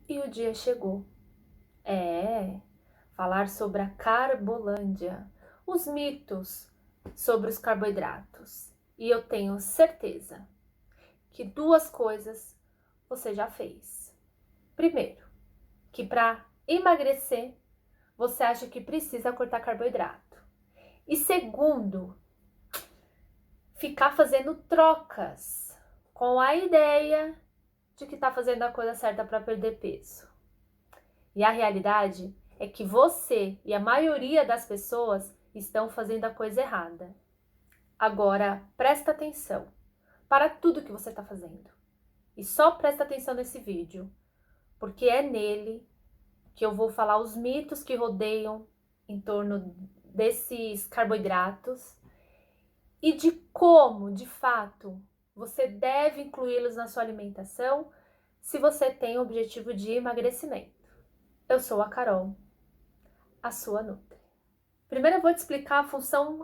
E o dia chegou. Falar sobre a Carbolândia, os mitos sobre os carboidratos. E eu tenho certeza que duas coisas você já fez. Primeiro, que para emagrecer você acha que precisa cortar carboidrato. E segundo, ficar fazendo trocas com a ideia de que está fazendo a coisa certa para perder peso. E a realidade é que você e a maioria das pessoas estão fazendo a coisa errada. Agora, presta atenção para tudo que você está fazendo. E só presta atenção nesse vídeo, porque é nele que eu vou falar os mitos que rodeiam em torno desses carboidratos e de como, de fato, você deve incluí-los na sua alimentação se você tem o objetivo de emagrecimento. Eu sou a Carol, a sua Nutri. Primeiro eu vou te explicar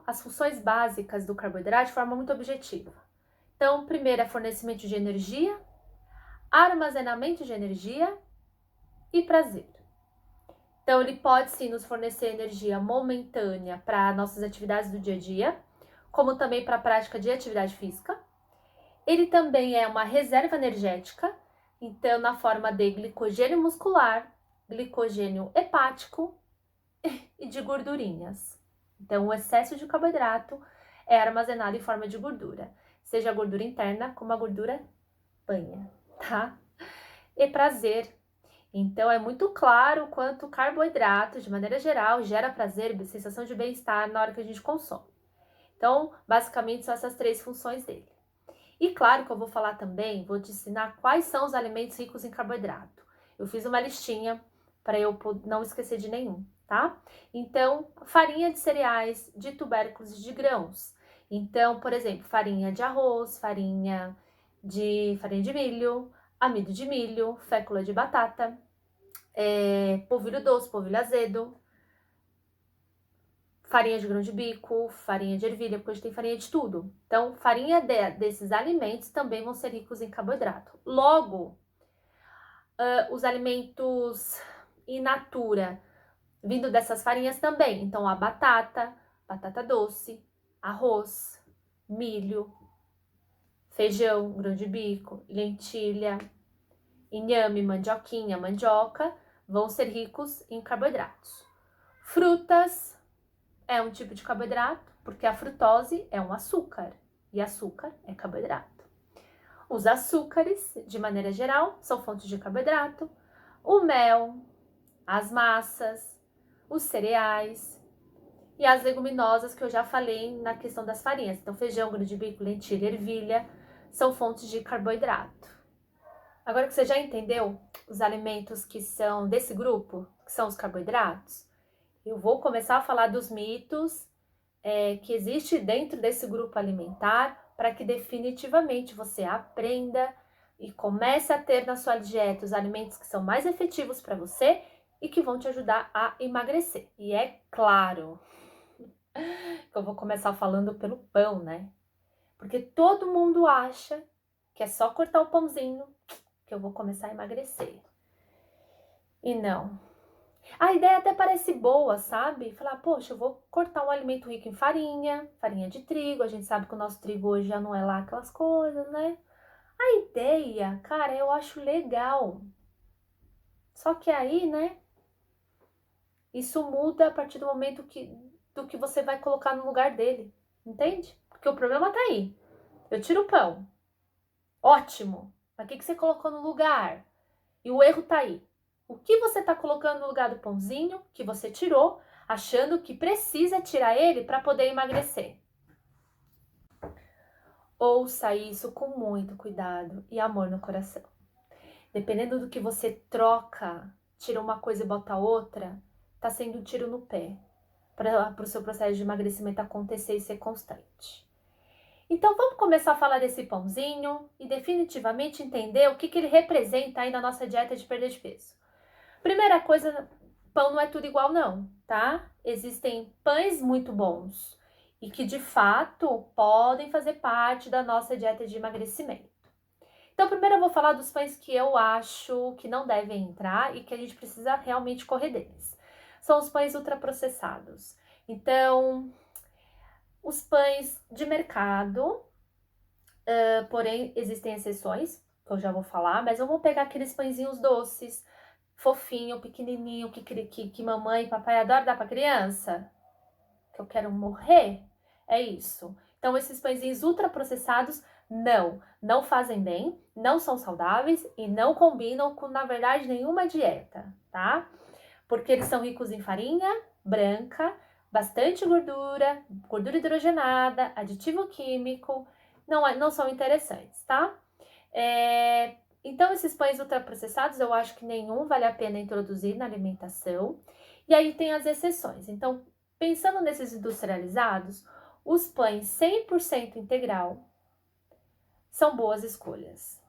as funções básicas do carboidrato de forma muito objetiva. Então, primeiro é fornecimento de energia, armazenamento de energia e prazer. Então, ele pode sim nos fornecer energia momentânea para nossas atividades do dia a dia, como também para a prática de atividade física. Ele também é uma reserva energética, então na forma de glicogênio muscular, glicogênio hepático e de gordurinhas. Então, o excesso de carboidrato é armazenado em forma de gordura, seja a gordura interna como a gordura banha, tá? E prazer. Então, é muito claro quanto o carboidrato, de maneira geral, gera prazer e sensação de bem-estar na hora que a gente consome. Então, basicamente, são essas três funções dele. E claro que eu vou falar também, vou te ensinar quais são os alimentos ricos em carboidrato. Eu fiz uma listinha para eu não esquecer de nenhum, tá? Então, farinha de cereais, de tubérculos e de grãos. Então, por exemplo, farinha de arroz, farinha de milho, amido de milho, fécula de batata, polvilho doce, polvilho azedo, farinha de grão de bico, farinha de ervilha, porque hoje tem farinha de tudo. Então, farinha desses alimentos também vão ser ricos em carboidrato. Logo, os alimentos in natura, vindo dessas farinhas também. Então, a batata, batata doce, arroz, milho, feijão, grão de bico, lentilha, inhame, mandioquinha, mandioca, vão ser ricos em carboidratos. Frutas é um tipo de carboidrato, porque a frutose é um açúcar, e açúcar é carboidrato. Os açúcares, de maneira geral, são fontes de carboidrato. O mel, as massas, os cereais e as leguminosas que eu já falei na questão das farinhas. Então, feijão, grão de bico, lentilha, ervilha, são fontes de carboidrato. Agora que você já entendeu os alimentos que são desse grupo, que são os carboidratos, eu vou começar a falar dos mitos que existe dentro desse grupo alimentar para que definitivamente você aprenda e comece a ter na sua dieta os alimentos que são mais efetivos para você e que vão te ajudar a emagrecer. E é claro que eu vou começar falando pelo pão, né? Porque todo mundo acha que é só cortar o pãozinho que eu vou começar a emagrecer. E não. A ideia até parece boa, sabe? Falar, poxa, eu vou cortar um alimento rico em farinha, farinha de trigo. A gente sabe que o nosso trigo hoje já não é lá aquelas coisas, né? A ideia, cara, eu acho legal. Só que aí, né? Isso muda a partir do momento do que você vai colocar no lugar dele. Entende? Porque o problema tá aí. Eu tiro o pão. Ótimo. Mas o que você colocou no lugar? E o erro tá aí. O que você está colocando no lugar do pãozinho que você tirou, achando que precisa tirar ele para poder emagrecer? Ouça isso com muito cuidado e amor no coração. Dependendo do que você troca, tira uma coisa e bota outra, tá sendo um tiro no pé para o seu processo de emagrecimento acontecer e ser constante. Então vamos começar a falar desse pãozinho e definitivamente entender o que ele representa aí na nossa dieta de perda de peso. Primeira coisa, pão não é tudo igual não, tá? Existem pães muito bons e que de fato podem fazer parte da nossa dieta de emagrecimento. Então, primeiro eu vou falar dos pães que eu acho que não devem entrar e que a gente precisa realmente correr deles. São os pães ultraprocessados. Então, os pães de mercado, porém, existem exceções, que eu já vou falar, mas eu vou pegar aqueles pãezinhos doces, fofinho, pequenininho, que mamãe e papai adoram dar para criança, que eu quero morrer, é isso. Então, esses pãezinhos ultraprocessados, não fazem bem, não são saudáveis e não combinam com, na verdade, nenhuma dieta, tá? Porque eles são ricos em farinha branca, bastante gordura, gordura hidrogenada, aditivo químico, não são interessantes, tá? Então, esses pães ultraprocessados, eu acho que nenhum vale a pena introduzir na alimentação. E aí tem as exceções. Então, pensando nesses industrializados, os pães 100% integral são boas escolhas.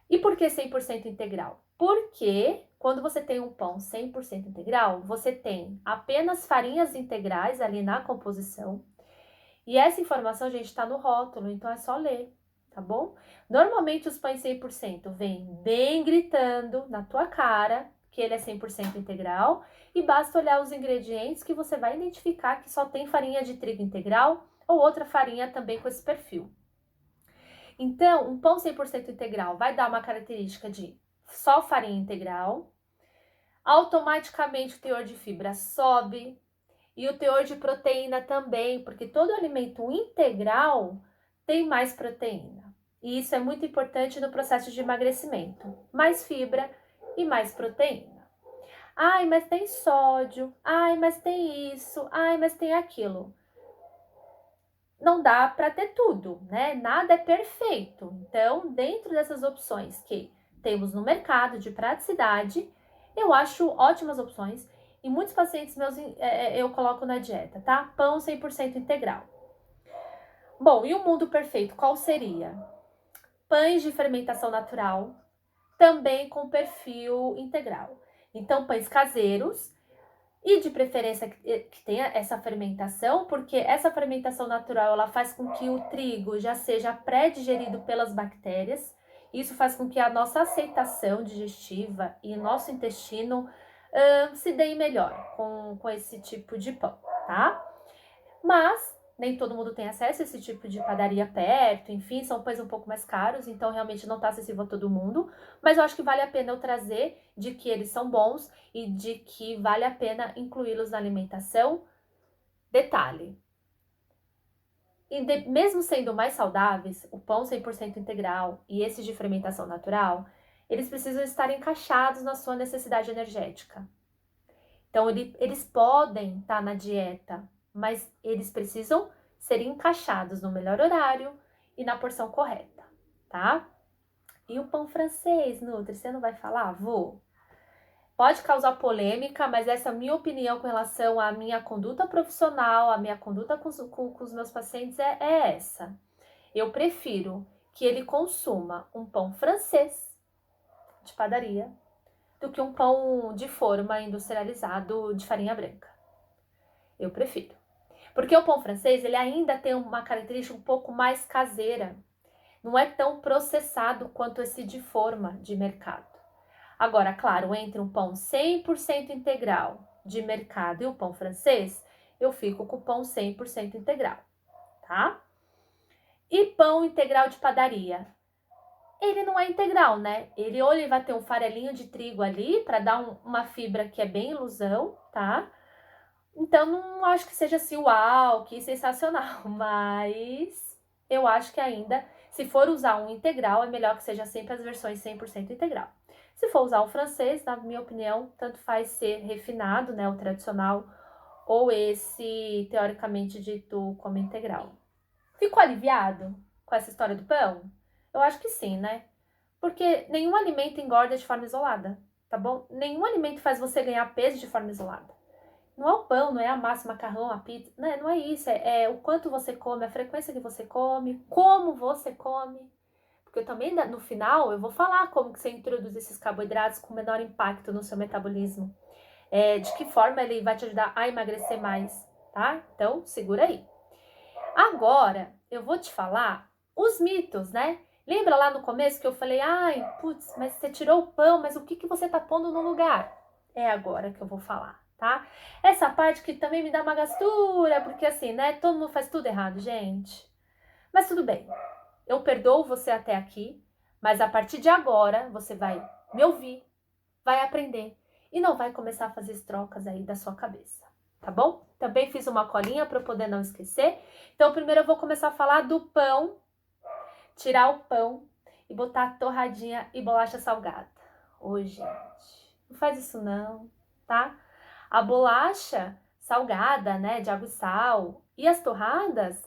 E por que 100% integral? Porque quando você tem um pão 100% integral, você tem apenas farinhas integrais ali na composição. E essa informação, gente, está no rótulo, então é só ler, tá bom? Normalmente os pães 100% vêm bem gritando na tua cara que ele é 100% integral e basta olhar os ingredientes que você vai identificar que só tem farinha de trigo integral ou outra farinha também com esse perfil. Então, um pão 100% integral vai dar uma característica de só farinha integral, automaticamente o teor de fibra sobe e o teor de proteína também, porque todo alimento integral tem mais proteína. E isso é muito importante no processo de emagrecimento. Mais fibra e mais proteína. Ai, mas tem sódio. Ai, mas tem isso. Ai, mas tem aquilo. Não dá para ter tudo, né? Nada é perfeito. Então, dentro dessas opções que temos no mercado de praticidade, eu acho ótimas opções e muitos pacientes meus eu coloco na dieta, tá? Pão 100% integral. Bom, e o mundo perfeito qual seria? Pães de fermentação natural, também com perfil integral. Então, pães caseiros e de preferência que tenha essa fermentação, porque essa fermentação natural ela faz com que o trigo já seja pré-digerido pelas bactérias. Isso faz com que a nossa aceitação digestiva e nosso intestino se deem melhor com esse tipo de pão, tá? Mas nem todo mundo tem acesso a esse tipo de padaria perto, enfim, são pães um pouco mais caros, então realmente não está acessível a todo mundo. Mas eu acho que vale a pena eu trazer de que eles são bons e de que vale a pena incluí-los na alimentação. Detalhe, mesmo sendo mais saudáveis, o pão 100% integral e esses de fermentação natural, eles precisam estar encaixados na sua necessidade energética. Então, eles podem estar na dieta, mas eles precisam ser encaixados no melhor horário e na porção correta, tá? E o pão francês, Nutri, você não vai falar? Vou. Pode causar polêmica, mas essa é a minha opinião com relação à minha conduta profissional, à minha conduta com os meus pacientes é essa. Eu prefiro que ele consuma um pão francês de padaria do que um pão de forma industrializado de farinha branca. Eu prefiro. Porque o pão francês, ele ainda tem uma característica um pouco mais caseira. Não é tão processado quanto esse de forma de mercado. Agora, claro, entre um pão 100% integral de mercado e o pão francês, eu fico com o pão 100% integral, tá? E pão integral de padaria? Ele não é integral, né? Ou ele vai ter um farelinho de trigo ali para dar uma fibra que é bem ilusão, tá? Então, não acho que seja assim, uau, que sensacional, mas eu acho que ainda, se for usar um integral, é melhor que seja sempre as versões 100% integral. Se for usar o francês, na minha opinião, tanto faz ser refinado, né, o tradicional, ou esse, teoricamente dito, como integral. Ficou aliviado com essa história do pão? Eu acho que sim, né? Porque nenhum alimento engorda de forma isolada, tá bom? Nenhum alimento faz você ganhar peso de forma isolada. Não é o pão, não é a massa, o macarrão, a pizza, né? Não é isso, é o quanto você come, a frequência que você come, como você come. Porque eu também, no final, eu vou falar como que você introduz esses carboidratos com menor impacto no seu metabolismo. De que forma ele vai te ajudar a emagrecer mais, tá? Então, segura aí. Agora, eu vou te falar os mitos, né? Lembra lá no começo que eu falei, ai, putz, mas você tirou o pão, mas o que você tá pondo no lugar? É agora que eu vou falar, tá? Essa parte que também me dá uma gastura, porque assim, né, todo mundo faz tudo errado, gente. Mas tudo bem, eu perdoo você até aqui, mas a partir de agora você vai me ouvir, vai aprender e não vai começar a fazer as trocas aí da sua cabeça, tá bom? Também fiz uma colinha para eu poder não esquecer. Então, primeiro eu vou começar a falar do pão, tirar o pão e botar torradinha e bolacha salgada. Ô, gente, não faz isso não, tá? A bolacha salgada, né, de água e sal, e as torradas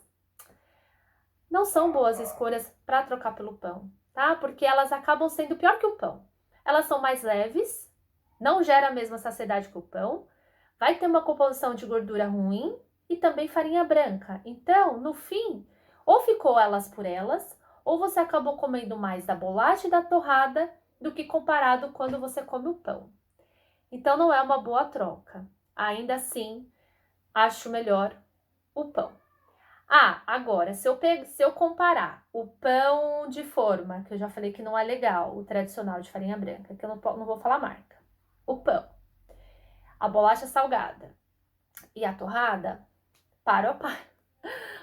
não são boas escolhas para trocar pelo pão, tá? Porque elas acabam sendo pior que o pão. Elas são mais leves, não gera a mesma saciedade que o pão, vai ter uma composição de gordura ruim e também farinha branca. Então, no fim, ou ficou elas por elas, ou você acabou comendo mais da bolacha e da torrada do que comparado quando você come o pão. Então, não é uma boa troca. Ainda assim, acho melhor o pão. Ah, agora, se eu comparar o pão de forma, que eu já falei que não é legal, o tradicional de farinha branca, que eu não vou falar marca, o pão, a bolacha salgada e a torrada, paro a par.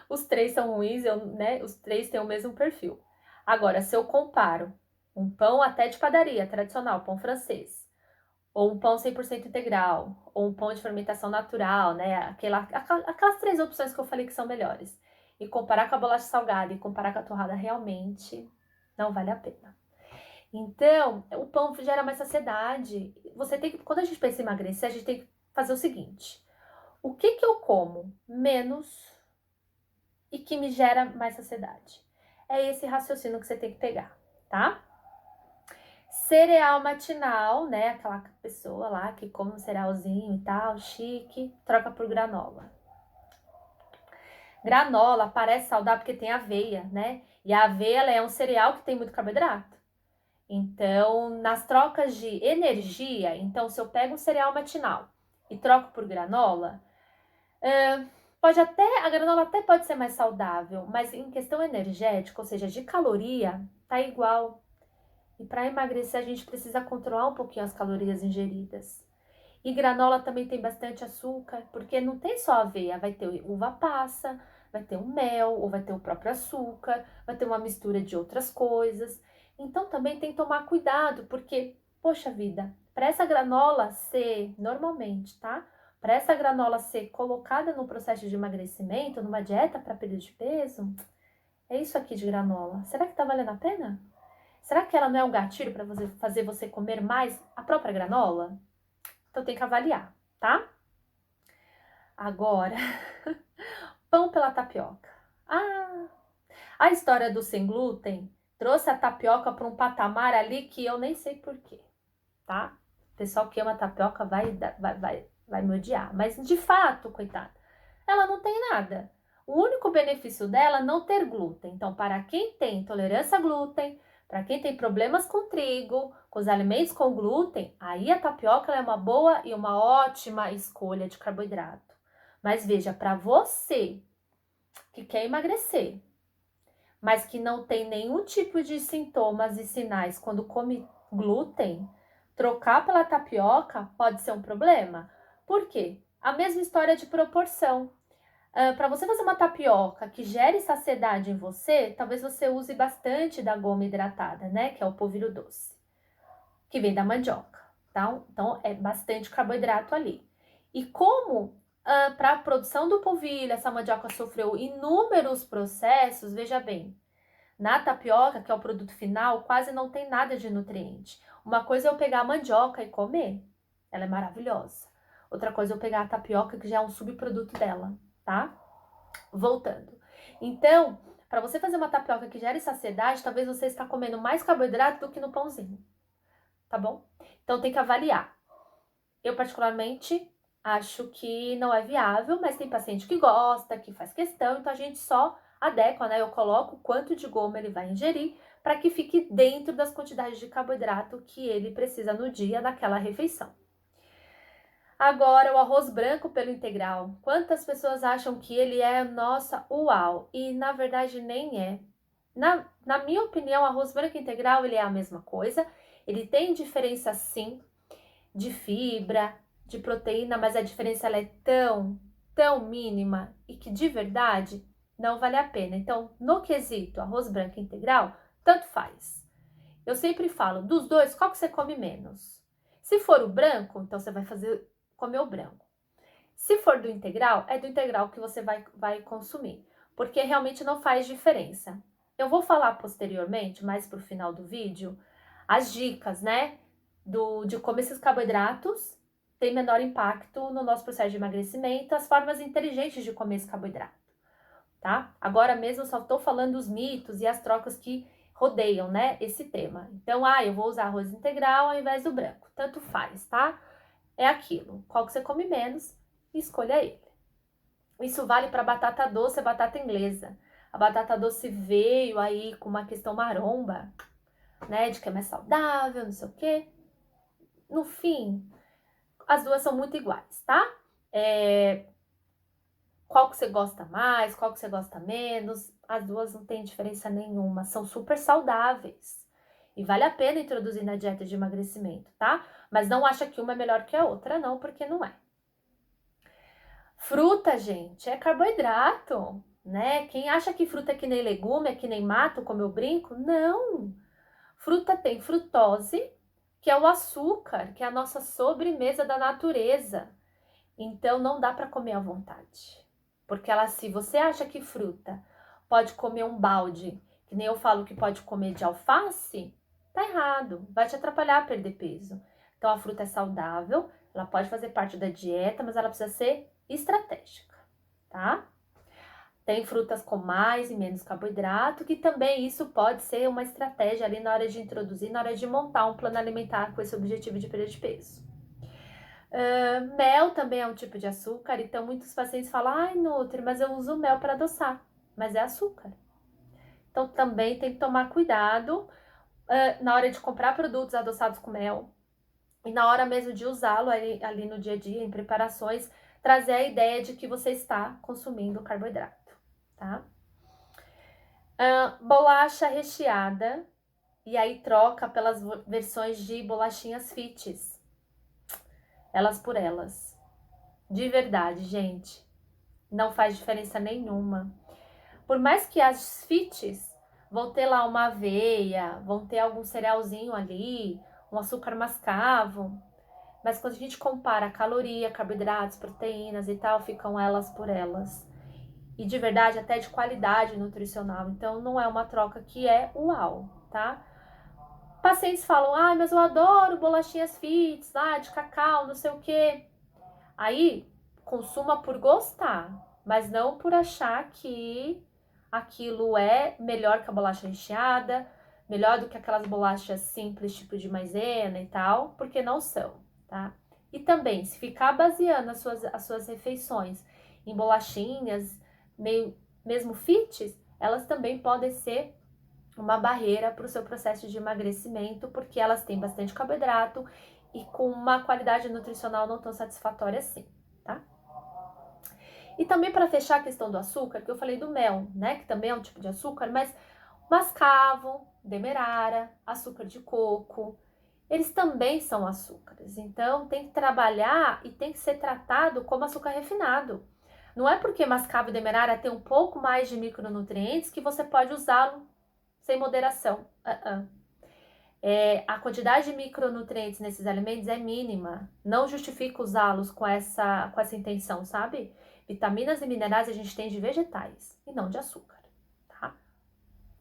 Os três são ruins, né? Os três têm o mesmo perfil. Agora, se eu comparo um pão até de padaria, tradicional, pão francês, ou um pão 100% integral, ou um pão de fermentação natural, né? Aquelas três opções que eu falei que são melhores. E comparar com a bolacha salgada e comparar com a torrada realmente não vale a pena. Então, o pão gera mais saciedade. Você tem que, quando a gente pensa em emagrecer, a gente tem que fazer o seguinte: o que eu como menos e que me gera mais saciedade? É esse raciocínio que você tem que pegar, tá? Cereal matinal, né? Aquela pessoa lá que come um cerealzinho e tal, chique, troca por granola. Granola parece saudável porque tem aveia, né? E a aveia ela é um cereal que tem muito carboidrato. Então, nas trocas de energia, então se eu pego um cereal matinal e troco por granola, a granola até pode ser mais saudável, mas em questão energética, ou seja, de caloria, tá igual. E para emagrecer, a gente precisa controlar um pouquinho as calorias ingeridas. E granola também tem bastante açúcar, porque não tem só aveia, vai ter uva passa, vai ter o mel, ou vai ter o próprio açúcar, vai ter uma mistura de outras coisas. Então também tem que tomar cuidado, porque, poxa vida, para essa granola ser, normalmente, tá? Para essa granola ser colocada no processo de emagrecimento, numa dieta para perda de peso, é isso aqui de granola. Será que tá valendo a pena? Será que ela não é um gatilho para fazer você comer mais a própria granola? Então tem que avaliar, tá? Agora, pão pela tapioca. Ah, a história do sem glúten trouxe a tapioca para um patamar ali que eu nem sei porquê, tá? O pessoal que ama tapioca vai me odiar. Mas de fato, coitada, ela não tem nada. O único benefício dela é não ter glúten. Então, para quem tem intolerância a glúten, para quem tem problemas com trigo, com os alimentos com glúten, aí a tapioca é uma boa e uma ótima escolha de carboidrato. Mas veja, para você que quer emagrecer, mas que não tem nenhum tipo de sintomas e sinais quando come glúten, trocar pela tapioca pode ser um problema. Por quê? A mesma história de proporção. Para você fazer uma tapioca que gere saciedade em você, talvez você use bastante da goma hidratada, né? Que é o polvilho doce, que vem da mandioca, tá? Então, é bastante carboidrato ali. E como para a produção do polvilho, essa mandioca sofreu inúmeros processos, veja bem, na tapioca, que é o produto final, quase não tem nada de nutriente. Uma coisa é eu pegar a mandioca e comer, ela é maravilhosa. Outra coisa é eu pegar a tapioca, que já é um subproduto dela, tá? Voltando. Então, para você fazer uma tapioca que gere saciedade, talvez você está comendo mais carboidrato do que no pãozinho, tá bom? Então tem que avaliar. Eu particularmente acho que não é viável, mas tem paciente que gosta, que faz questão, então a gente só adequa, né? Eu coloco quanto de goma ele vai ingerir para que fique dentro das quantidades de carboidrato que ele precisa no dia daquela refeição. Agora, o arroz branco pelo integral. Quantas pessoas acham que ele é, nossa, uau? E na verdade nem é. Na minha opinião, arroz branco integral, ele é a mesma coisa. Ele tem diferença, sim, de fibra, de proteína, mas a diferença ela é tão mínima e que de verdade não vale a pena. Então, no quesito arroz branco integral, tanto faz. Eu sempre falo, dos dois, qual que você come menos? Se for o branco, então você vai comer o branco. Se for do integral, é do integral que você vai consumir, porque realmente não faz diferença. Eu vou falar posteriormente, mais pro final do vídeo, as dicas, né, de como esses carboidratos têm menor impacto no nosso processo de emagrecimento, as formas inteligentes de comer esse carboidrato, tá? Agora mesmo eu só tô falando os mitos e as trocas que rodeiam, né, esse tema. Então, eu vou usar arroz integral ao invés do branco. Tanto faz, tá? É aquilo. Qual que você come menos, escolha ele. Isso vale para batata doce e batata inglesa. A batata doce veio aí com uma questão maromba, né, de que é mais saudável, não sei o quê. No fim, as duas são muito iguais, tá? Qual que você gosta mais, qual que você gosta menos, as duas não tem diferença nenhuma, são super saudáveis. E vale a pena introduzir na dieta de emagrecimento, tá? Mas não acha que uma é melhor que a outra, não, porque não é. Fruta, gente, é carboidrato, né? Quem acha que fruta é que nem legume, é que nem mato, como eu brinco, não. Fruta tem frutose, que é o açúcar, que é a nossa sobremesa da natureza. Então não dá para comer à vontade. Porque se você acha que fruta pode comer um balde, que nem eu falo que pode comer de alface, tá errado, vai te atrapalhar a perder peso. Então a fruta é saudável, ela pode fazer parte da dieta, mas ela precisa ser estratégica, tá? Tem frutas com mais e menos carboidrato, que também isso pode ser uma estratégia ali na hora de introduzir, na hora de montar um plano alimentar com esse objetivo de perda de peso. Mel também é um tipo de açúcar, então muitos pacientes falam, ai, Nutri, mas eu uso mel para adoçar, mas é açúcar. Então também tem que tomar cuidado na hora de comprar produtos adoçados com mel e na hora mesmo de usá-lo ali no dia a dia, em preparações, trazer a ideia de que você está consumindo carboidrato, tá? Bolacha recheada, e aí troca pelas versões de bolachinhas fits, elas por elas. De verdade, gente, não faz diferença nenhuma. Por mais que as fits vão ter lá uma aveia, vão ter algum cerealzinho ali, um açúcar mascavo, mas quando a gente compara caloria, carboidratos, proteínas e tal, ficam elas por elas. E de verdade, até de qualidade nutricional. Então, não é uma troca que é uau, tá? Pacientes falam, mas eu adoro bolachinhas fits, de cacau, não sei o quê. Aí, consuma por gostar, mas não por achar que aquilo é melhor que a bolacha recheada, melhor do que aquelas bolachas simples, tipo de maisena e tal, porque não são, tá? E também, se ficar baseando as suas refeições em bolachinhas, mesmo fits, elas também podem ser uma barreira para o seu processo de emagrecimento, porque elas têm bastante carboidrato e com uma qualidade nutricional não tão satisfatória assim, tá? E também para fechar a questão do açúcar, que eu falei do mel, né, que também é um tipo de açúcar, mas mascavo, demerara, açúcar de coco, eles também são açúcares. Então tem que trabalhar e tem que ser tratado como açúcar refinado. Não é porque mascavo e demerara tem um pouco mais de micronutrientes que você pode usá-lo sem moderação. A quantidade de micronutrientes nesses alimentos é mínima. Não justifica usá-los com essa intenção, sabe? Vitaminas e minerais a gente tem de vegetais e não de açúcar, tá?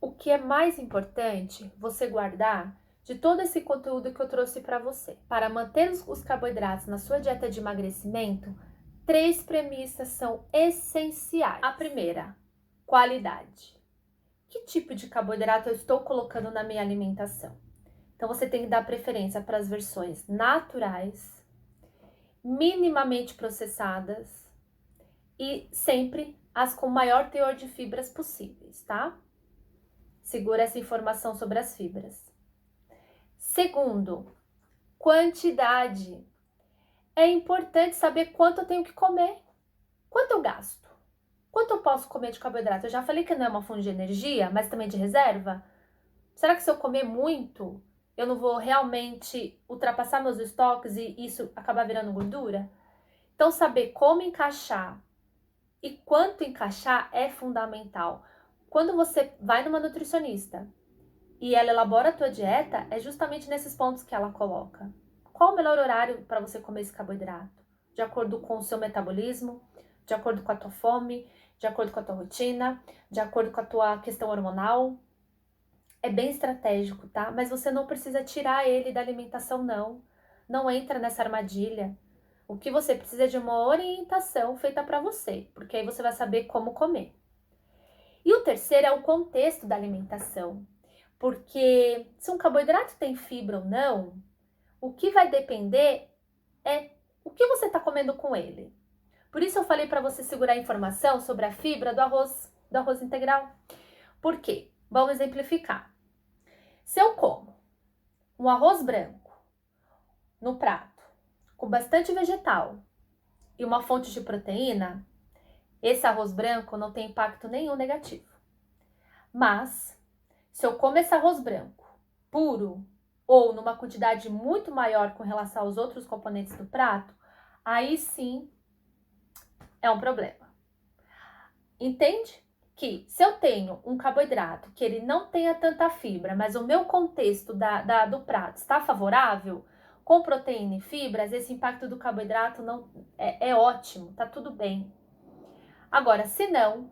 O que é mais importante você guardar de todo esse conteúdo que eu trouxe para você? Para manter os carboidratos na sua dieta de emagrecimento, 3 premissas são essenciais. A primeira, qualidade. Que tipo de carboidrato eu estou colocando na minha alimentação? Então, você tem que dar preferência para as versões naturais, minimamente processadas e sempre as com maior teor de fibras possíveis, tá? Segura essa informação sobre as fibras. Segundo, quantidade. É importante saber quanto eu tenho que comer, quanto eu gasto, Quanto eu posso comer de carboidrato? Eu já falei que não é uma fonte de energia, mas também de reserva. Será que se eu comer muito, eu não vou realmente ultrapassar meus estoques e isso acabar virando gordura? Então, saber como encaixar e quanto encaixar é fundamental. Quando você vai numa nutricionista e ela elabora a tua dieta, é justamente nesses pontos que ela coloca. Qual o melhor horário para você comer esse carboidrato? De acordo com o seu metabolismo, de acordo com a tua fome, de acordo com a tua rotina, de acordo com a tua questão hormonal. É bem estratégico, tá? Mas você não precisa tirar ele da alimentação, não. Não entra nessa armadilha. O que você precisa é de uma orientação feita para você, porque aí você vai saber como comer. E o terceiro é o contexto da alimentação, porque se um carboidrato tem fibra ou não, o que vai depender é o que você está comendo com ele. Por isso eu falei para você segurar a informação sobre a fibra do arroz integral. Por quê? Vamos exemplificar. Se eu como um arroz branco no prato, com bastante vegetal e uma fonte de proteína, esse arroz branco não tem impacto nenhum negativo. Mas, se eu como esse arroz branco puro ou numa quantidade muito maior com relação aos outros componentes do prato, aí sim é um problema. Entende? Que se eu tenho um carboidrato que ele não tenha tanta fibra, mas o meu contexto do prato está favorável, com proteína e fibras, esse impacto do carboidrato não é ótimo, tá tudo bem. Agora, se não,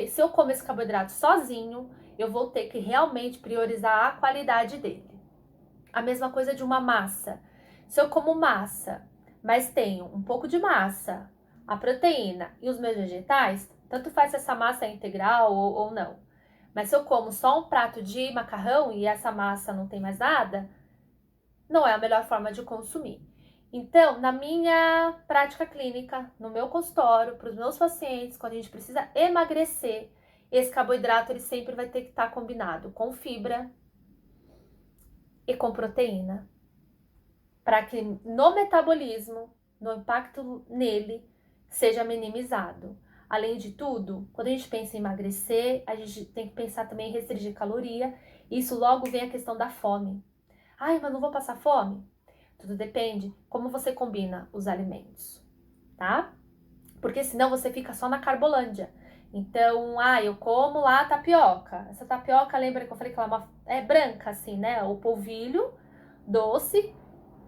se eu comer esse carboidrato sozinho, eu vou ter que realmente priorizar a qualidade dele. A mesma coisa de uma massa. Se eu como massa, mas tenho um pouco de massa, a proteína e os meus vegetais, tanto faz se essa massa é integral ou não. Mas se eu como só um prato de macarrão e essa massa não tem mais nada, não é a melhor forma de consumir. Então, na minha prática clínica, no meu consultório, para os meus pacientes, quando a gente precisa emagrecer, esse carboidrato ele sempre vai ter que estar combinado com fibra e com proteína, para que no metabolismo, no impacto nele, seja minimizado. Além de tudo, quando a gente pensa em emagrecer, a gente tem que pensar também em restringir caloria. Isso logo vem a questão da fome. Ai, mas não vou passar fome? Tudo depende como você combina os alimentos, tá? Porque senão você fica só na carbolândia. Então, eu como lá tapioca. Essa tapioca, lembra que eu falei que ela é branca, assim, né? O polvilho doce,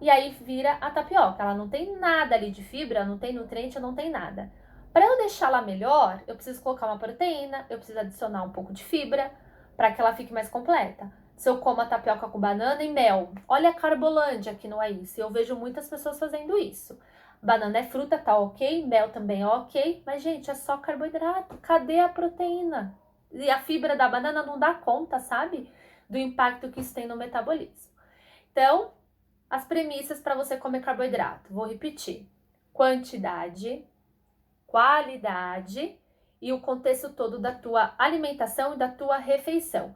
e aí vira a tapioca. Ela não tem nada ali de fibra, não tem nutriente, não tem nada. Para eu deixá-la melhor, eu preciso colocar uma proteína, eu preciso adicionar um pouco de fibra para que ela fique mais completa. Se eu como a tapioca com banana e mel, olha a carbolândia que não é isso. Eu vejo muitas pessoas fazendo isso. Banana é fruta, tá ok, mel também é ok, mas gente, é só carboidrato. Cadê a proteína? E a fibra da banana não dá conta, sabe? Do impacto que isso tem no metabolismo. Então, as premissas para você comer carboidrato. Vou repetir. Quantidade, qualidade e o contexto todo da tua alimentação e da tua refeição.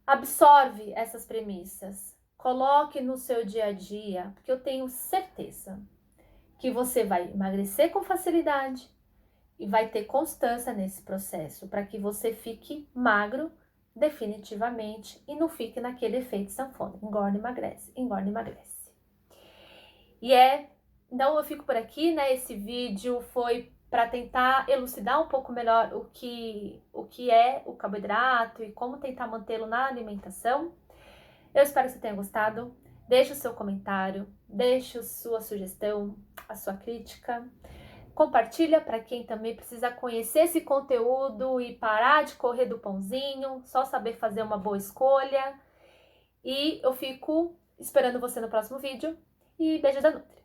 Absorve essas premissas. Coloque no seu dia a dia, porque eu tenho certeza que você vai emagrecer com facilidade e vai ter constância nesse processo para que você fique magro definitivamente e não fique naquele efeito sanfona. Engorda, emagrece, engorda, emagrece. Então eu fico por aqui, né? Esse vídeo foi para tentar elucidar um pouco melhor o que é o carboidrato e como tentar mantê-lo na alimentação. Eu espero que você tenha gostado. Deixe o seu comentário, deixe a sua sugestão, a sua crítica. Compartilha para quem também precisa conhecer esse conteúdo e parar de correr do pãozinho, só saber fazer uma boa escolha. E eu fico esperando você no próximo vídeo. E beijo da Nutri!